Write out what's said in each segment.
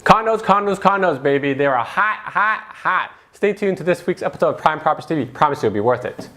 Condos, condos, condos, baby. They are hot, hot, hot. Stay tuned to this week's episode of Prime Properties TV. Promise you'll be worth it.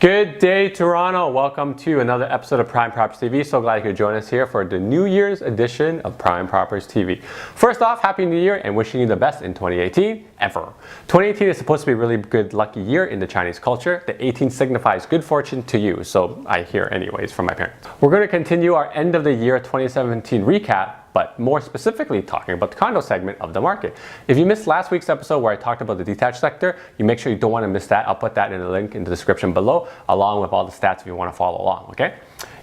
Good day, Toronto. Welcome to another episode of Prime Properties TV. So glad you could join us here for the New Year's edition of Prime Properties TV. First off, Happy New Year and wishing you the best in 2018 ever. 2018 is supposed to be a really good lucky year in the Chinese culture. The 18 signifies good fortune to you, so I hear anyways from my parents. We're going to continue our end of the year 2017 recap, but more specifically talking about the condo segment of the market. If you missed last week's episode where I talked about the detached sector, you make sure you don't want to miss that. I'll put that in the link in the description below, along with all the stats if you want to follow along, okay?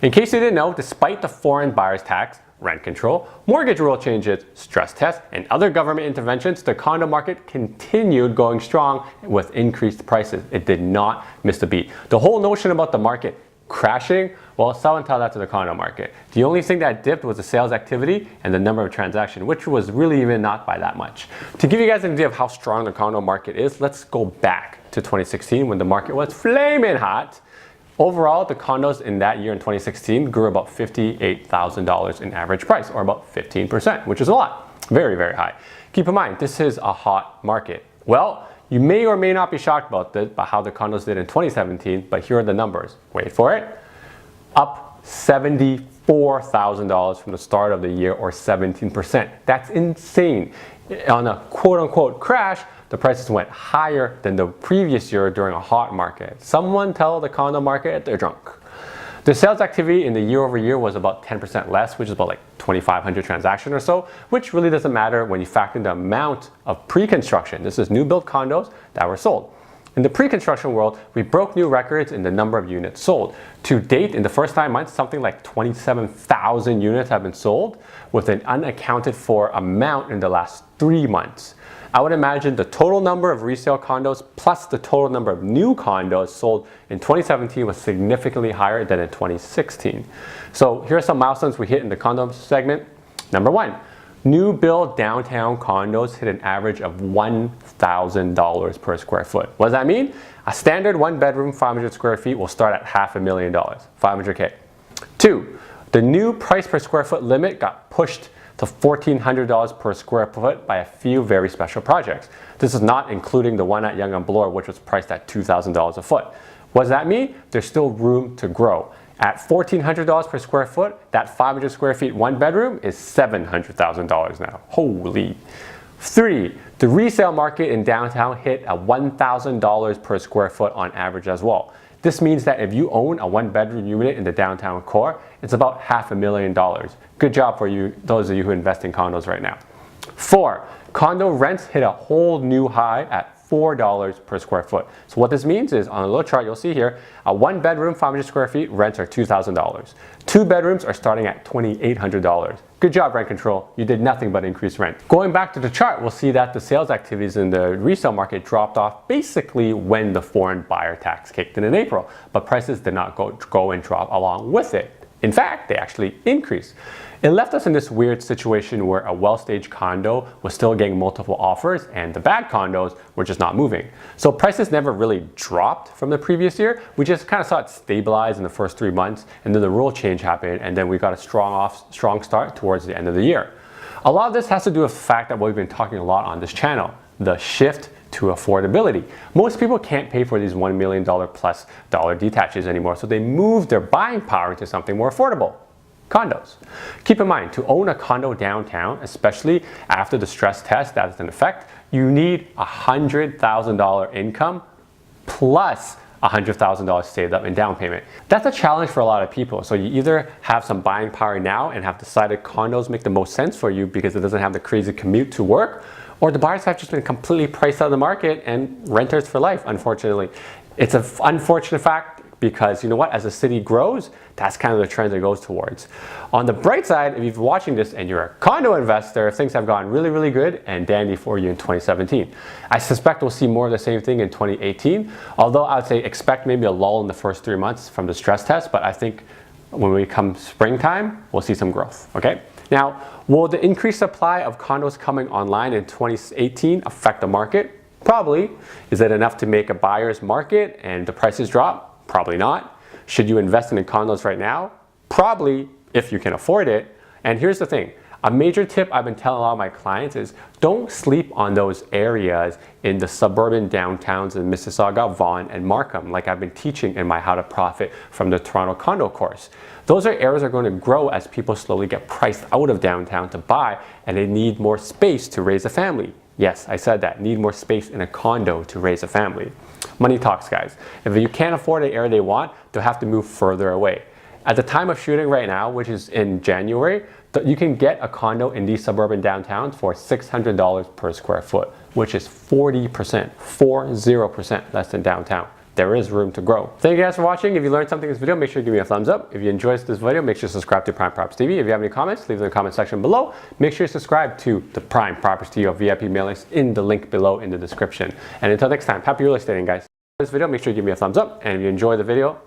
In case you didn't know, despite the foreign buyer's tax, rent control, mortgage rule changes, stress tests, and other government interventions, the condo market continued going strong with increased prices. It did not miss a beat. The whole notion about the market crashing, well, sell and tell that to the condo market. The only thing that dipped was the sales activity and the number of transactions, which was really even not by that much. To give you guys an idea of how strong the condo market is, let's go back to 2016 when the market was flaming hot. Overall, the condos in that year in 2016 grew about $58,000 in average price, or about 15%, which is a lot. Very, very high. Keep in mind, this is a hot market. Well, you may or may not be shocked about this, about how the condos did in 2017, but here are the numbers. Wait for it. Up $74,000 from the start of the year, or 17%. That's insane. On a quote-unquote crash, the prices went higher than the previous year during a hot market. Someone tell the condo market they're drunk. The sales activity in the year over year was about 10% less, which is about like 2,500 transactions or so, which really doesn't matter when you factor in the amount of pre-construction. This is new built condos that were sold. In the pre-construction world, we broke new records in the number of units sold. To date, in the first 9 months, something like 27,000 units have been sold, with an unaccounted for amount in the last 3 months. I would imagine the total number of resale condos plus the total number of new condos sold in 2017 was significantly higher than in 2016. So here are some milestones we hit in the condo segment. Number one, new build downtown condos hit an average of $1,000 per square foot. What does that mean? A standard one bedroom, 500 square feet will start at $500,000, 500K. Two, the new price per square foot limit got pushed to $1,400 per square foot by a few very special projects. This is not including the one at Yonge and Bloor, which was priced at $2,000 a foot. What does that mean? There's still room to grow. At $1,400 per square foot, that 500 square feet one bedroom is $700,000 now. Holy. Three, the resale market in downtown hit a $1,000 per square foot on average as well. This means that if you own a one bedroom unit in the downtown core, it's about $500,000. Good job for you, those of you who invest in condos right now. Four, condo rents hit a whole new high at $4 per square foot. So what this means is, on a little chart you'll see here, a one bedroom, 500 square feet, rents are $2,000. Two bedrooms are starting at $2,800. Good job, rent control. You did nothing but increase rent. Going back to the chart, we'll see that the sales activities in the resale market dropped off basically when the foreign buyer tax kicked in April, but prices did not go and drop along with it. In fact, they actually increased. It left us in this weird situation where a well-staged condo was still getting multiple offers and the bad condos were just not moving. So prices never really dropped from the previous year. We just kind of saw it stabilize in the first 3 months, and then the rule change happened, and then we got a strong start towards the end of the year. A lot of this has to do with the fact that we've been talking a lot on this channel, the shift to affordability. Most people can't pay for these $1 million plus detaches anymore, so they move their buying power into something more affordable. Condos. Keep in mind, to own a condo downtown, especially after the stress test that is in effect, you need $100,000 income plus $100,000 saved up in down payment. That's a challenge for a lot of people. So you either have some buying power now and have decided condos make the most sense for you because it doesn't have the crazy commute to work, or the buyers have just been completely priced out of the market and renters for life, unfortunately. It's an unfortunate fact, because you know what, as the city grows, that's kind of the trend it goes towards. On the bright side, if you're watching this and you're a condo investor, things have gone really, really good and dandy for you in 2017. I suspect we'll see more of the same thing in 2018, although I would say expect maybe a lull in the first 3 months from the stress test, but I think when we come springtime, we'll see some growth, okay? Now, will the increased supply of condos coming online in 2018 affect the market? Probably. Is it enough to make a buyer's market and the prices drop? Probably not. Should you invest in condos right now? Probably, if you can afford it. And here's the thing, A major tip I've been telling a lot of my clients is don't sleep on those areas in the suburban downtowns in Mississauga, Vaughan, and Markham, like I've been teaching in my How to Profit from the Toronto Condo course. Those are areas that are going to grow as people slowly get priced out of downtown to buy, and they need more space to raise a family. Yes, I said that. Need more space in a condo to raise a family. Money talks, guys. If you can't afford the area they want, they'll have to move further away. At the time of shooting right now, which is in January, you can get a condo in these suburban downtowns for $600 per square foot, which is 40% less than downtown. There is room to grow. Thank you guys for watching. If you learned something in this video, make sure to give me a thumbs up. If you enjoyed this video, make sure to subscribe to Prime Properties TV. If you have any comments, leave them in the comment section below. Make sure to subscribe to the Prime Properties TV VIP mail list in the link below in the description. And until next time, happy real estate, guys. This video, make sure to give me a thumbs up. And if you enjoy the video,